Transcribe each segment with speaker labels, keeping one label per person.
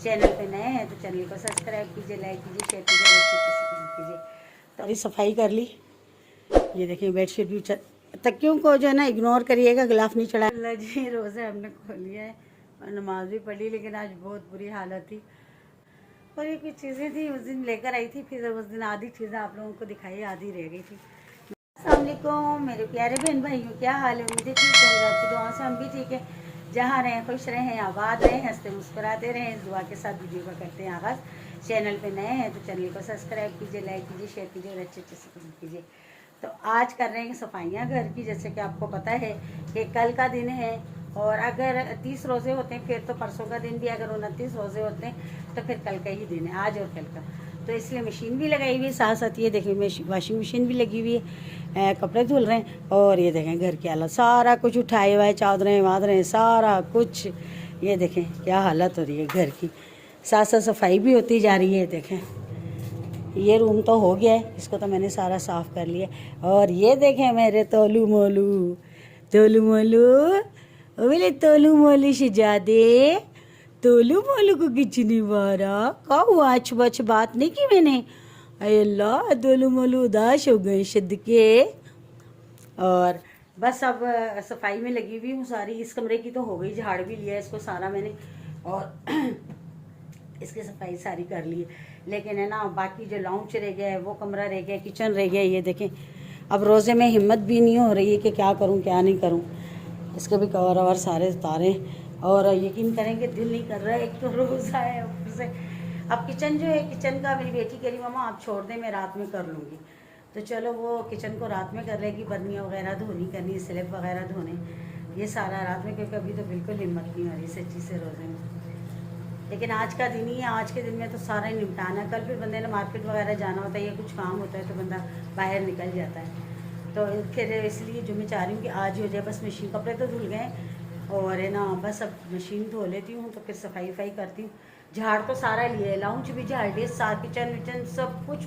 Speaker 1: Channel पे नए हैं तो चैनल को सब्सक्राइब कीजिए, लाइक कीजिए, शेयर कीजिए, अच्छे से कमेंट कीजिए। तो अभी सफाई कर ली। ये देखिए बेडशीट भी तकियों को जो है ना इग्नोर करिएगा, गिलाफ नहीं चढ़ा। अल्लाह जी, रोज़े हमने खोल लिया है और नमाज भी पढ़ी, लेकिन आज बहुत बुरी हालत थी। और ये कुछ चीज़ें थी उस दिन लेकर आई थी, फिर उस दिन आधी चीज़ें आप लोगों को दिखाई, आधी रह गई थी। अस्सलाम वालेकुम मेरे प्यारे बहन भाइयों, क्या हाल है? मुझे ठीक होंगे, आपकी दुआ से हम भी ठीक है। जहाँ रहें खुश रहें, आबाद रहें, हंसते मुस्कुराते रहें, इस दुआ के साथ वीडियो का करते हैं आगाज़। चैनल पे नए हैं तो चैनल को सब्सक्राइब कीजिए, लाइक कीजिए, शेयर कीजिए और अच्छे से कमेंट कीजिए। तो आज कर रहे हैं सफाइयाँ घर की। जैसे कि आपको पता है कि कल का दिन है, और अगर 30 रोज़े होते हैं फिर तो परसों का दिन भी, अगर 29 रोज़े होते हैं तो फिर कल का ही दिन है, आज और कल का। तो इसलिए मशीन भी लगाई हुई है साथ साथ। ये देखिए वाशिंग मशीन भी लगी हुई है, कपड़े धुल रहे हैं। और ये देखें घर की हालत, सारा कुछ उठाए हुआ है, चादरें वादरें सारा कुछ। ये देखें क्या हालत हो रही है घर की, साथ साथ सफाई भी होती जा रही है। देखें ये रूम तो हो गया है, इसको तो मैंने सारा साफ़ कर लिया। और ये देखें मेरे तोलू मोलू बोले तोलू मोलू शहजादे, तोलू मोलू को किचनी मारा का हुआ, अच्छ बच बात नहीं की मैंने। अल्लाह तोलू मोलू उदास हो गए शद के। और बस अब सफाई में लगी हुई हूँ सारी। इस कमरे की तो हो गई, झाड़ भी लिया इसको सारा मैंने, और इसकी सफाई सारी कर ली है। लेकिन है ना, बाकी जो लाउंज रह गया है, वो कमरा रह गया, किचन रह गया। ये देखें अब रोज़े में हिम्मत भी नहीं हो रही है कि क्या करूं क्या नहीं करूं। इसके भी कवर ववर सारे उतारें, और यकीन करेंगे दिल नहीं कर रहा है, एक तो रोज़ा है ऊपर से। अब किचन जो है, किचन का मेरी बेटी कह रही मम्मा आप छोड़ दें, मैं रात में कर लूँगी। तो चलो वो किचन को रात में कर लेगी, बर्नियाँ वगैरह धोनी करनी, स्लैब वगैरह धोने, ये सारा रात में, क्योंकि अभी तो बिल्कुल हिम्मत नहीं हो रही सच्ची से रोज़े में। लेकिन आज का दिन ही है, आज के दिन में तो सारा ही निपटाना है। कल फिर बंदे ने मार्केट वगैरह जाना होता है या कुछ काम होता है तो बंदा बाहर निकल जाता है। तो फिर इसलिए जो मैं चाह रही हूँ कि आज ही हो जाए बस। मशीन, कपड़े तो धुल गए और है ना, बस अब मशीन धो लेती हूँ तो फिर सफाई वफाई करती हूँ। झाड़ तो सारा लिया है, लाउंज भी झाड़ लिए, किचन विचन सब कुछ,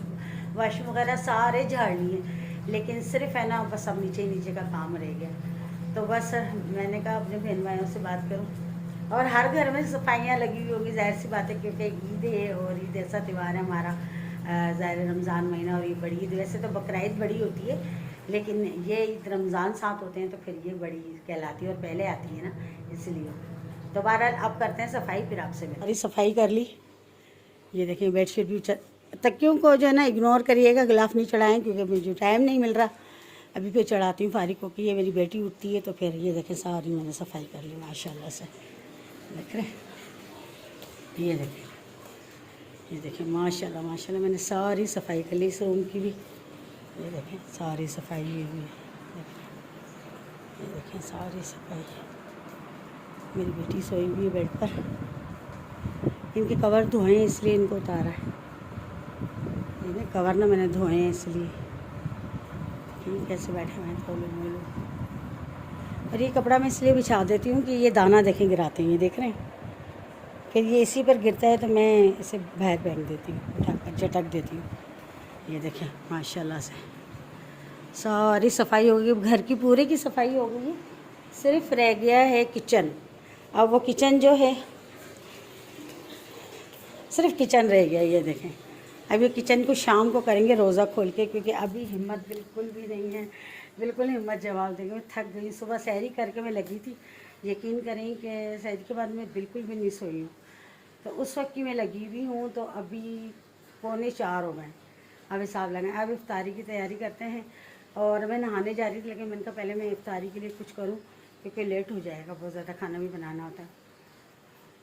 Speaker 1: वाशरूम वगैरह सारे झाड़ लिए, लेकिन सिर्फ है ना बस अब नीचे नीचे का काम रह गया। तो बस मैंने कहा अपने बहन भाइयों से बात करूँ। और हर घर में सफाइयाँ लगी हुई होगी, जाहिर सी बात है, क्योंकि ईद है और ईद ऐसा त्यौहार है हमारा, ज़ाहिर रमज़ान महीना, और ये बड़ी ईद। वैसे तो बकरा ईद बड़ी होती है, लेकिन ये ईद रमज़ान साथ होते हैं तो फिर ये बड़ी ईद कहलाती है और पहले आती है ना, इसलिए। तो बहरहाल अब करते हैं सफाई, फिर आपसे मैं अरे सफाई कर ली। ये देखिए बेडशीट भी तकियों को जो है ना इग्नोर करिएगा, गिलाफ नहीं चढ़ाएँ क्योंकि मुझे टाइम नहीं मिल रहा। अभी फिर चढ़ाती हूँ फारिग होकर, ये मेरी बेटी उठती है तो फिर ये देखें सारी मैंने सफाई कर ली माशाल्लाह से। देख रहे, ये देखें माशाल्लाह माशाल्लाह मैंने सारी सफाई कर ली इस रूम की भी। ये देखें सारी सफाई हुई है, ये देखें सारी सफाई। मेरी बेटी सोई हुई है बेड पर, इनके कवर धोए हैं इसलिए इनको उतारा है। ये कवर ना मैंने धोए हैं इसलिए, कैसे बैठे हुए हैं थोड़े मोलू। और ये कपड़ा मैं इसलिए बिछा देती हूँ कि ये दाना देखें गिराते हैं, ये देख रहे हैं, फिर ये इसी पर गिरता है तो मैं इसे बाहर फेंक देती हूँ, उठाकर झटक देती हूँ। ये देखें माशाल्लाह से सारी सफाई हो गई, घर की पूरे की सफाई हो गई है, सिर्फ रह गया है किचन। अब वो किचन जो है, सिर्फ किचन रह गया। ये देखें अभी किचन को शाम को करेंगे रोज़ा खोल के, क्योंकि अभी हिम्मत बिल्कुल भी नहीं है, बिल्कुल हिम्मत जवाब देंगे। मैं थक गई, सुबह सहरी करके मैं लगी थी, यकीन करें कि सहरी के बाद मैं बिल्कुल भी नहीं सोई हूँ। तो उस वक्त की मैं लगी हुई हूँ, तो अभी 3:45 हो गए। अब हिसाब लगाएं, अब इफ्तारी की तैयारी करते हैं। और मैं नहाने जा रही थी, लेकिन मैंने कहा पहले मैं इफ्तारी के लिए कुछ करूँ क्योंकि लेट हो जाएगा, बहुत ज़्यादा खाना भी बनाना होता है।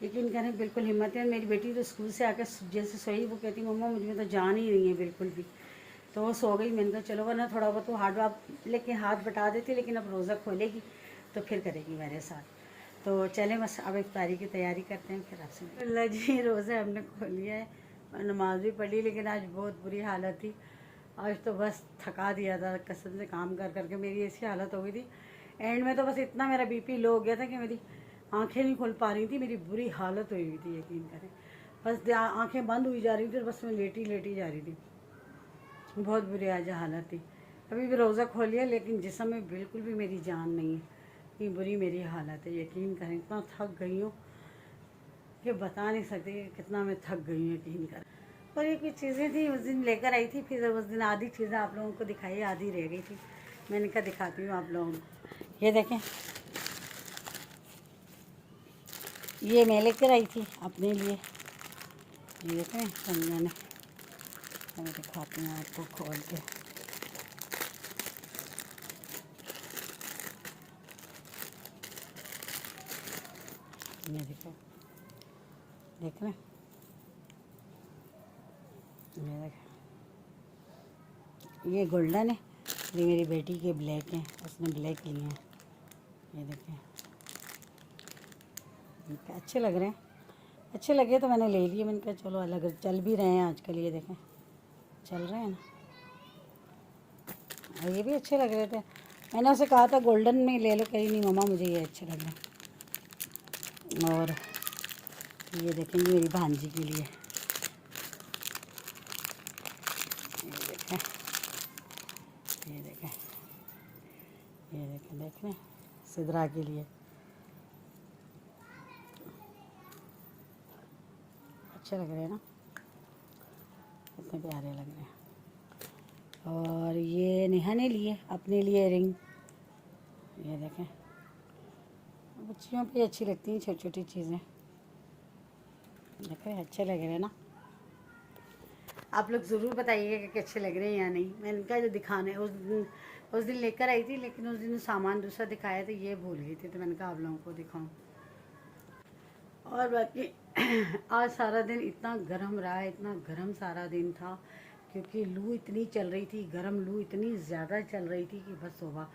Speaker 1: यकीन करें बिल्कुल हिम्मत है। मेरी बेटी तो स्कूल से आकर जैसे सोई, वो कहती मम्मा मुझे तो जान ही नहीं है बिल्कुल भी, तो वो सो गई। मैंने कहा चलो वरना थोड़ा बहुत तो हाथ बटा देती, लेकिन अब रोज़ा खोलेगी तो फिर करेगी मेरे साथ। तो चलें बस अब इफ्तारी की तैयारी करते हैं, फिर आपसे। अल्लाह जी, रोज़े हमने खोल लिया है और नमाज भी पढ़ी, लेकिन आज बहुत बुरी हालत थी। आज तो बस थका दिया था कसम से, काम कर करके मेरी ऐसी हालत हो गई थी। एंड में तो बस इतना मेरा बीपी लो हो गया था कि मेरी आंखें नहीं खोल पा रही थी, मेरी बुरी हालत हुई हुई थी, यकीन करें। बस आंखें बंद हुई जा रही थी और बस मैं लेटी लेटी जा रही थी, बहुत बुरी आज हालत थी। अभी भी रोज़ा खोल लिया, लेकिन जिस्म में बिल्कुल भी मेरी जान नहीं है, इतनी बुरी मेरी हालत है, यकीन करें। इतना थक गई हूँ कि बता नहीं सकते कितना मैं थक गई हूँ यकीन कर। और ये कुछ चीज़ें थी उस दिन लेकर आई थी, फिर उस दिन आधी चीज़ें आप लोगों को दिखाई, आधी रह गई थी। मैंने कहा दिखाती हूँ आप लोगों को। ये देखें, ये मैं लेकर आई थी अपने लिए। ये देखें संजना ने, मैं दिखाती हूँ आपको खोल के। ये देखो, देख रहे हैं, ये देखें, ये गोल्डन है, ये मेरी बेटी के ब्लैक हैं, उसने ब्लैक लिए हैं। ये देखें, अच्छे लग रहे हैं, अच्छे लगे तो मैंने ले लिए। मैंने कहा चलो अलग, चल भी रहे हैं आजकल, ये देखें चल रहे हैं ना, और ये भी अच्छे लग रहे थे। मैंने उसे कहा था गोल्डन में ले लो, कहीं नहीं मम्मा मुझे ये अच्छे लग रहे हैं। और ये देखें, ये मेरी भांजी के लिए, ये देखें, ये देखें, ये देखें, देख रहे हैं, सिद्रा के लिए अच्छे लग रहे हैं ना, कितने प्यारे लग रहे हैं। और ये नेहा ने लिए अपने लिए रिंग, ये देखें, बच्चियों पे अच्छी लगती हैं छोटी छोटी चीज़ें, देखें अच्छे लग रहे हैं ना। आप लोग ज़रूर बताइएगा कि अच्छे लग रहे हैं या नहीं। मैंने कहा जो दिखाने उस दिन लेकर आई थी, लेकिन उस दिन सामान दूसरा दिखाया था, ये भूल गई थी, तो मैंने कहा आप लोगों को दिखाऊं। और बाकी आज सारा दिन इतना गर्म रहा है, इतना गर्म सारा दिन था, क्योंकि लू इतनी चल रही थी, गर्म लू इतनी ज़्यादा चल रही थी कि बस होगा।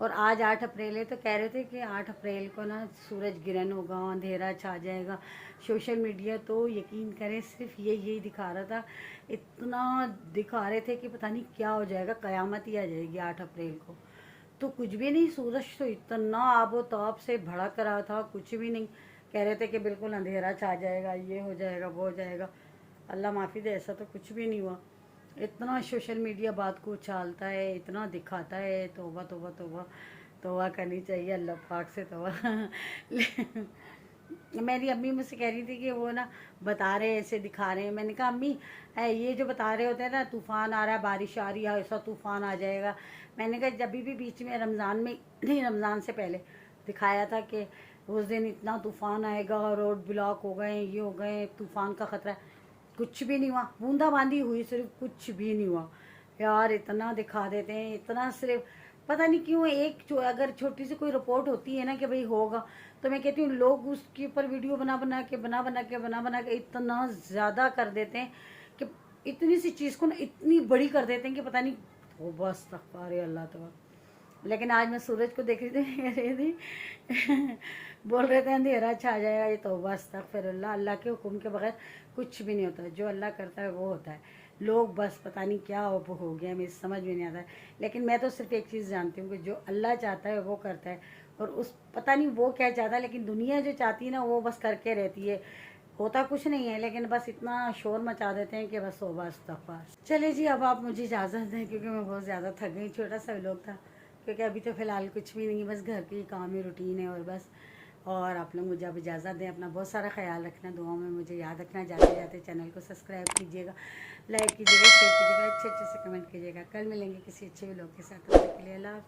Speaker 1: और आज 8 अप्रैल है, तो कह रहे थे कि 8 अप्रैल को ना सूरज ग्रहण होगा, अंधेरा छा जाएगा। सोशल मीडिया तो यकीन करें सिर्फ यही दिखा रहा था, इतना दिखा रहे थे कि पता नहीं क्या हो जाएगा, क़यामत ही आ जाएगी 8 अप्रैल को। तो कुछ भी नहीं, सूरज तो इतना आबो ताब से भड़क रहा था, कुछ भी नहीं। कह रहे थे कि बिल्कुल अंधेरा छा जाएगा, ये हो जाएगा, वो हो जाएगा। अल्लाह माफ़ी दे, ऐसा तो कुछ भी नहीं हुआ। इतना सोशल मीडिया बात को उछालता है, इतना दिखाता है, तौबा तौबा तौबा तौबा करनी चाहिए अल्लाह पाक से, तौबा। मेरी अम्मी मुझसे कह रही थी कि वो ना बता रहे हैं, ऐसे दिखा रहे हैं। मैंने कहा अम्मी ये जो बता रहे होते हैं ना, तूफ़ान आ रहा है, बारिश आ रही है, ऐसा तूफ़ान आ जाएगा। मैंने कहा जब भी बीच में रमज़ान में, नहीं रमज़ान से पहले दिखाया था कि उस दिन इतना तूफ़ान आएगा, रोड ब्लॉक हो गए, ये हो गए, तूफ़ान का ख़तरा है। कुछ भी नहीं हुआ, बूंदाबांदी हुई सिर्फ, कुछ भी नहीं हुआ यार। इतना दिखा देते हैं, इतना सिर्फ पता नहीं क्यों। अगर छोटी सी कोई रिपोर्ट होती है ना कि भाई होगा, तो मैं कहती हूँ लोग उसके ऊपर वीडियो बना बना के इतना ज़्यादा कर देते हैं कि इतनी सी चीज़ को ना इतनी बड़ी कर देते हैं कि पता नहीं, वो बस अरे अल्लाह तबारा। लेकिन आज मैं सूरज को देख रही थी बोल रहे थे अंधेरा छा जाएगा, ये तो बस अस्तगफिरुल्लाह, अल्लाह के हुक्म के बगैर कुछ भी नहीं होता। जो अल्लाह करता है वो होता है। लोग बस पता नहीं क्या हो गया, मुझे समझ में नहीं आता है। लेकिन मैं तो सिर्फ एक चीज़ जानती हूँ कि जो अल्लाह चाहता है वो करता है, और उस पता नहीं वो क्या चाहता है, लेकिन दुनिया जो चाहती है ना वो बस करके रहती है। होता कुछ नहीं है, लेकिन बस इतना शोर मचा देते हैं कि बस हो बस तफास। चलिए जी, अब आप मुझे इजाज़त दें, क्योंकि मैं बहुत ज़्यादा थक गई। छोटा सा व्लॉग था, क्योंकि अभी तो फ़िलहाल कुछ भी नहीं, बस घर के काम ही रूटीन है, और बस। और आप लोग मुझे अब इजाज़त दें। अपना बहुत सारा ख्याल रखना, दुआओं में मुझे याद रखना। जाते जाते चैनल को सब्सक्राइब कीजिएगा, लाइक कीजिएगा, शेयर कीजिएगा, अच्छे अच्छे से कमेंट कीजिएगा। कल मिलेंगे किसी अच्छे व्लॉग के साथ, तब तक के लिए अल्लाह।